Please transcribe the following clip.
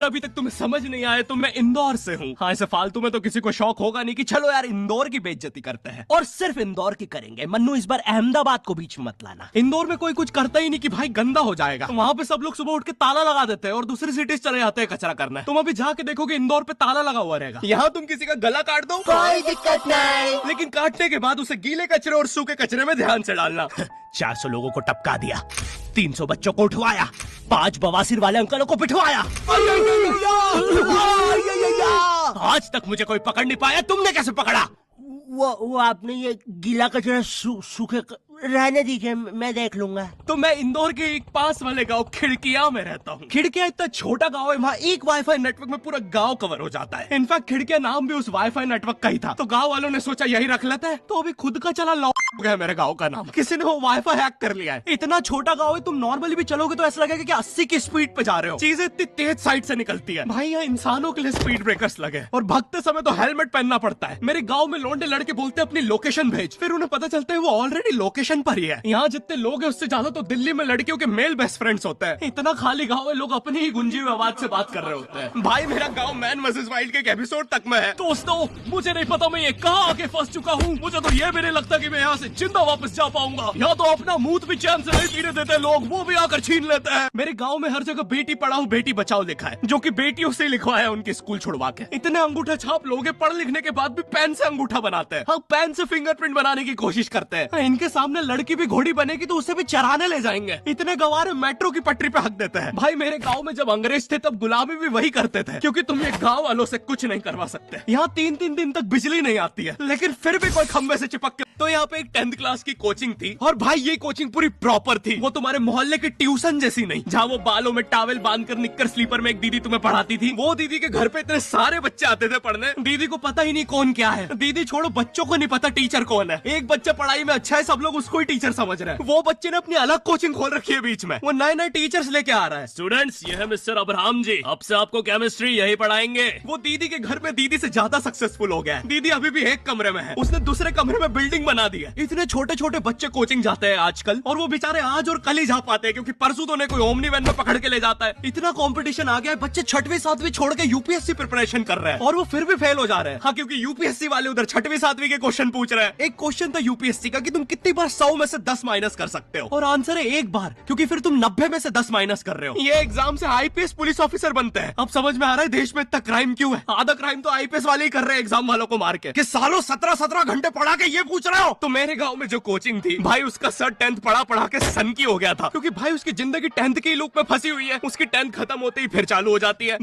अभी तक तुम्हें समझ नहीं आया तो मैं इंदौर से हूँ। हाँ, ऐसे फालतू में तो किसी को शौक होगा नहीं कि चलो यार इंदौर की बेइज्जती करते हैं, और सिर्फ इंदौर की करेंगे। मन्नू इस बार अहमदाबाद को बीच में मत लाना। इंदौर में कोई कुछ करता ही नहीं कि भाई गंदा हो जाएगा। वहाँ पे सब लोग सुबह उठ के ताला लगा देते हैं और दूसरी सिटीज चले जाते हैं कचरा करने। तुम अभी जाके देखोगे इंदौर पे ताला लगा हुआ रहेगा। यहाँ तुम किसी का गला काट दो कोई दिक्कत नहीं, लेकिन काटने के बाद उसे गीले कचरे और सूखे कचरे में ध्यान से डालना। 400 लोगों को टपका दिया, 300 बच्चों को उठवाया, 5 बवासीर वाले अंकलों को पिटवाया। आज तक मुझे कोई पकड़ नहीं पाया, तुमने कैसे पकड़ा? वो आपने ये गीला कचरा सूखे रहने दीजिए, मैं देख लूंगा। तो मैं इंदौर के एक पास वाले गांव खिड़किया में रहता हूँ। खिड़किया इतना छोटा गांव है, वहाँ एक वाईफाई नेटवर्क में पूरा गांव कवर हो जाता है। इनफैक्ट खिड़किया नाम भी उस वाईफाई नेटवर्क का ही था, तो गांव वालों ने सोचा यही रख लेते हैं। तो अभी खुद का चला लॉक हो गया मेरे गांव का नाम। किसी ने वो वाईफाई हैक कर लिया है। इतना छोटा गाँव है, तुम नॉर्मली भी चलोगे तो ऐसा लगेगा कि 80 की स्पीड पे जा रहे हो। चीजें इतनी तेज साइड से निकलती है। भाई यहाँ इंसानों के लिए स्पीड ब्रेकर्स लगे और भगते समय तो हेलमेट पहनना पड़ता है। मेरे गाँव में लौंडे लड़के बोलते अपनी लोकेशन भेज, फिर उन्हें पता चलता है वो ऑलरेडी लोकेशन पर ही है। यहाँ जितने लोग हैं उससे ज्यादा तो दिल्ली में लड़कियों के मेल बेस्ट फ्रेंड्स होते हैं। इतना खाली गांव है, लोग अपनी ही गुंजी हुई आवाज से बात कर रहे होते हैं। भाई मेरा गांव मैन वर्सेस वाइल्ड के एक एपिसोड तक में है। दोस्तों मुझे नहीं पता मैं ये कहाँ आके फंस चुका हूँ। मुझे तो ये भी नहीं लगता कि मैं यहाँ से जिंदा वापस जा पाऊंगा। यहाँ तो अपना मुंह भी चैन से नहीं पीने देते लोग, वो भी आकर छीन लेते हैं। मेरे गाँव में हर जगह बेटी पढ़ाओ बेटी बचाओ लिखा है, जो की बेटियों से लिखवाया उनके स्कूल छुड़वा के। इतने अंगूठा छाप लोग पढ़ लिखने के बाद भी पेन से अंगूठा बनाते हैं। हाँ, पेन से फिंगरप्रिंट बनाने की कोशिश करते हैं। इनके सामने लड़की भी घोड़ी बनेगी तो उसे भी चराने ले जाएंगे। इतने गवार मेट्रो की पटरी पे हक देते हैं। भाई मेरे गांव में जब अंग्रेज थे तब गुलामी भी वही करते थे, क्योंकि तुम ये गांव वालों से कुछ नहीं करवा सकते। यहाँ 3-3 दिन तक बिजली नहीं आती है, लेकिन फिर भी कोई खंबे से चिपक के। तो यहाँ पे एक 10th क्लास की कोचिंग थी, और भाई ये कोचिंग पूरी प्रॉपर थी। वो तुम्हारे मोहल्ले की ट्यूशन जैसी नहीं, जहाँ वो बालों में टावल बांधकर निक्कर स्लीपर में एक दीदी तुम्हें पढ़ाती थी। वो दीदी के घर पे इतने सारे बच्चे आते थे पढ़ने, दीदी को पता ही नहीं कौन क्या है। दीदी छोड़ो, बच्चों को नहीं पता टीचर कौन है। एक बच्चा पढ़ाई में अच्छा है, सब लोग उसको ही टीचर समझ रहे हैं। वो बच्चे ने अपनी अलग कोचिंग खोल रखी है बीच में, वो नए टीचर्स लेके आ रहा है। स्टूडेंट्स, ये है मिस्टर अब्राहम जी, अब से आपको केमिस्ट्री यही पढ़ाएंगे। वो दीदी के घर में दीदी से ज्यादा सक्सेसफुल हो गया है। दीदी अभी भी एक कमरे में है, उसने दूसरे कमरे में बिल्डिंग बना दी है। इतने छोटे छोटे बच्चे कोचिंग जाते हैं आजकल, और वो बेचारे आज और कल ही जा पाते हैं, क्योंकि परसों तो उन्हें कोई ओमनी वैन में पकड़ के ले जाता है। इतना कंपटीशन आ गया है, बच्चे 6वीं 7वीं छोड़ के यूपीएससी प्रिपरेशन कर रहे हैं, और वो फिर भी फेल हो जा रहे हैं। हाँ, क्योंकि यूपीएससी वाले उधर 6वीं 7वीं के क्वेश्चन पूछ रहे हैं। एक क्वेश्चन था यूपीएससी का कि तुम कितनी बार 100 में से 10 माइनस कर सकते हो, और आंसर है एक बार, क्योंकि फिर तुम 90 में से 10 माइनस कर रहे हो। ये एग्जाम से आईपीएस पुलिस ऑफिसर बनते हैं। अब समझ में आ रहा है देश में इतना क्राइम क्यों है। आधा क्राइम तो आईपीएस वाले ही कर रहे हैं एग्जाम वालों को मार के, कि सालों 17-17 घंटे पढ़ा के ये पूछ रहे हो। तो मेरे गांव में जो कोचिंग थी, भाई उसका सर 10th पढ़ा के सन की हो गया था, क्योंकि भाई उसकी जिंदगी 10th की लूप में फंसी हुई है। उसकी 10th खत्म होते ही फिर चालू हो जाती है।